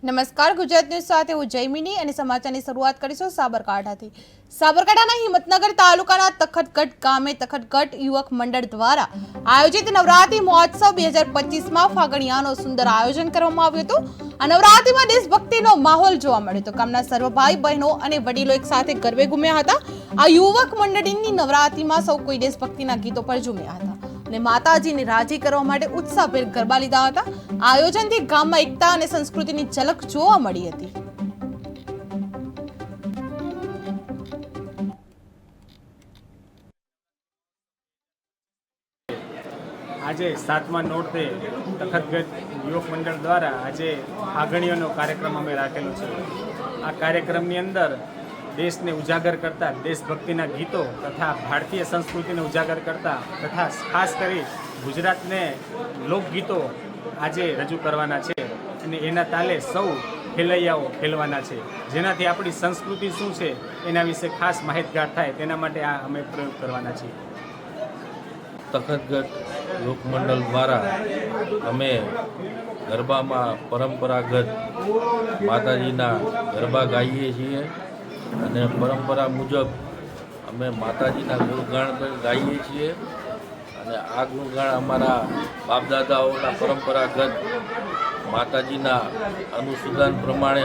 નમસ્કાર, ગુજરાત ન્યૂઝ સાથે હું જયમિની અને સમાચારની શરૂઆત કરીશું સાબરકાંઠાથી। સાબરકાંઠાના હિંમતનગર તાલુકાના તખતગઢ ગામે તખતગઢ યુવક મંડળ દ્વારા આયોજિત નવરાત્રી મહોત્સવ 2025માં ફાગણિયાનો સુંદર આયોજન કરવામાં આવ્યું હતું। આ નવરાત્રીમાં દેશભક્તિનો માહોલ જોવા મળ્યો હતો। ગામના સર્વ ભાઈ બહેનો અને વડીલો એક સાથે ગરબે ઘૂમ્યા હતા। આ યુવક મંડળની નવરાત્રીમાં સૌ કોઈ દેશભક્તિના ગીતો પર ઝૂમ્યા હતા અને માતાજીને રાજી કરવા માટે ઉત્સાહભેર ગરબા લીધા હતા। આયોજનથી ગામમાં એકતા અને સંસ્કૃતિની ઝલક જોવા મળી હતી। આજે 7મા નોરતે તખતગઢ યુવક મંડળ દ્વારા આજે ફાગણીઓનો કાર્યક્રમ અમે રાખેલો છે। આ કાર્યક્રમની અંદર દેશને ઉજાગર કરતા દેશભક્તિના ગીતો તથા ભારતીય સંસ્કૃતિને ઉજાગર કરતા તથા ખાસ કરી ગુજરાતને લોકગીતો આજે રજૂ કરવાના છે અને એના તાલે સૌ ખેલૈયાઓ ખેલવાના છે, જેનાથી આપણી સંસ્કૃતિ શું છે એના વિશે ખાસ માહિતગાર થાય તેના માટે આ અમે પ્રયોગ કરવાના છીએ। તખતગઢ લોકમંડળ દ્વારા અમે ગરબામાં પરંપરાગત માતાજીના ગરબા ગાઈએ છીએ અને પરંપરા મુજબ અમે માતાજીના ગુણગાન ગાઈએ છીએ અને આ ગુણગાન અમારા બાપદાદાઓના પરંપરાગત માતાજીના અનુસંધાન પ્રમાણે